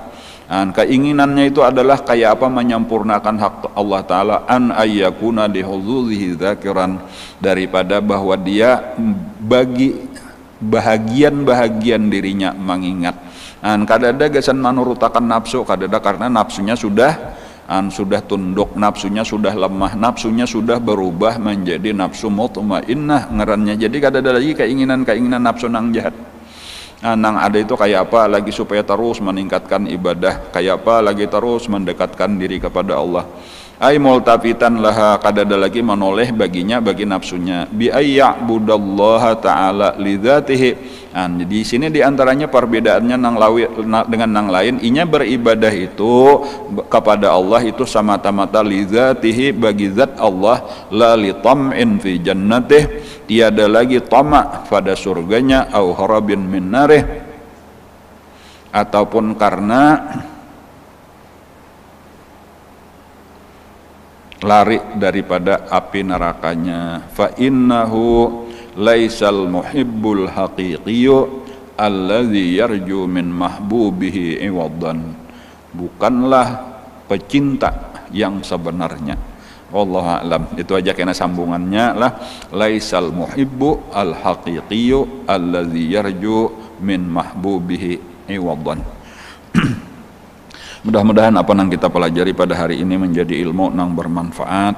S2: Keinginannya itu adalah kayak apa, menyempurnakan hak Allah Ta'ala, an ayyakuna lihuzuzihi dzakiran, daripada bahwa dia bagi bahagian dirinya mengingat. Kadada gasan manurutakan nafsu, kadada karena nafsunya sudah tunduk, nafsunya sudah lemah, nafsunya sudah berubah menjadi nafsu mutmainnah ngarannya. Jadi kadada lagi keinginan nafsu nang jahat. Nang ada itu kayak apa lagi supaya terus meningkatkan ibadah, kayak apa lagi terus mendekatkan diri kepada Allah. Ai multafitan laha, kadada lagi menoleh baginya, bagi nafsunya, bi ayya'budallaha ta'ala lidzatihi. Jadi sini diantaranya perbedaannya dengan nang lain, inya beribadah itu kepada Allah itu semata-mata lidzatihi, bagi zat Allah, la li tam'in fi jannatih, tiada lagi tamak pada surganya, au harabin min narih, ataupun karena lari daripada api nerakanya. Fa innahu laisal muhibbul haqiqiyyu alladzi yarju min mahbubihi iwadan, bukanlah pecinta yang sebenarnya. Wallahu a'lam. Itu aja kena sambungannya lah, laisal muhibbu al haqiqiyyu alladzi yarju min mahbubihi iwadan. Mudah-mudahan apa yang kita pelajari pada hari ini menjadi ilmu yang bermanfaat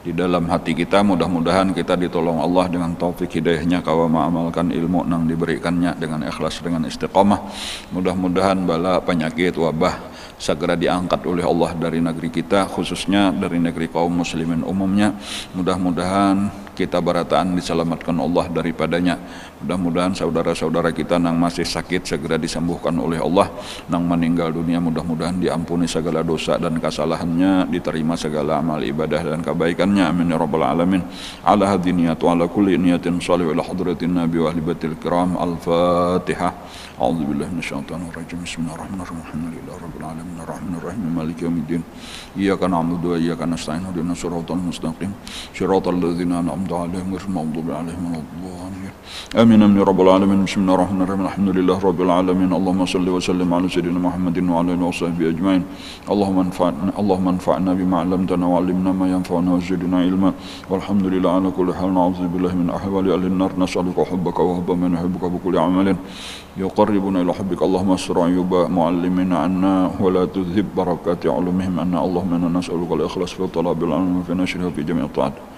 S2: di dalam hati kita. Mudah-mudahan kita ditolong Allah dengan taufik hidayahnya kawa mengamalkan ilmu yang diberikannya dengan ikhlas, dengan istiqamah. Mudah-mudahan bala penyakit wabah segera diangkat oleh Allah dari negeri kita, khususnya dari negeri kaum muslimin umumnya. Mudah-mudahan kita barataan diselamatkan Allah daripadanya. Mudah-mudahan saudara-saudara kita yang masih sakit segera disembuhkan oleh Allah, yang meninggal dunia mudah-mudahan diampuni segala dosa dan kesalahannya, diterima segala amal ibadah dan kebaikannya, amin ya rabbal alamin. Ala hadhihi niyatu ala kulli niyatin shalih ila hadratin nabi wa ahli baitil kiram. Al-Fatihah. A'udzubillahi minasyaitonir rajim. Bismillahirrahmanirrahim. Alhamdulillahi rabbil alamin arrahmanir rahim maliki yaumiddin. Iyyaka na'budu wa iyyaka nasta'in. Ihdinas siratal mustaqim. Shiratal ladzina an'amta 'alaihim ghairil maghdubi 'alaihim waladdallin. Amin amin ya rabbal alamin. Bismillahirrahmanirrahim. Alhamdulillahi rabbil alamin. Allahumma shalli wa sallim ala sayyidina Muhammadin wa ala alihi wa sahbihi ajmain. Allahumma anfa'na bima 'allamtana wa 'allimna ma yanfa'una wa zidna ilma. Walhamdulillahi ala kulli hal. Na'udzu billahi min ahwali ahli an-nar. Nas'aluka hubbaka wa hubba man yuhibbuka bi kulli 'amalin yuqarribuna ila hubbika. Allahumma asra' ayuba mu'allimina anna wa la tudhib barakati 'ulumihim anna. Allahumma inna nas'aluka al-ikhlas fi talabil 'ilmi wa fi nashrihi fi jami' at-ta'at.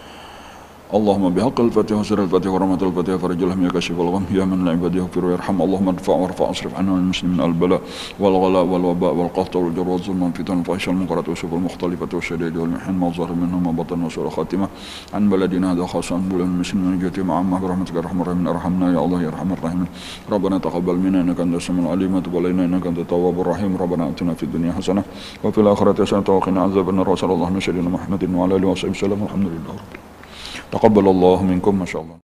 S2: اللهم بحق الفاتحة وسر الفاتحة ورحمة الفاتحة فرج الهم يا كاشف الغم يا من لا عباد يغفر ويرحم. اللهم ادفع وارفع واصرف عنا المسلمين البلاء والغلاء والوباء والقحط والجر والظلم والفتن والفحش والمنكرات والسوء المختلفة والشدائد والمحن ما ظهر منهم ما بطن وسوء الخاتمة عن بلدنا هذا خاصة عن بلاد المسلمين جميعا عامة برحمتك يا أرحم الراحمين. ارحمنا يا الله يا أرحم الراحمين. ربنا تقبل منا إنك أنت السميع العليم وتب علينا إنك أنت التواب الرحيم. ربنا آتنا في الدنيا حسنة وفي الآخرة حسنة وقنا عذاب النار. وصلى الله على سيدنا محمد وعلى آله وصحبه وسلم. الحمد لله رب العالمين. تقبل الله منكم ما شاء الله.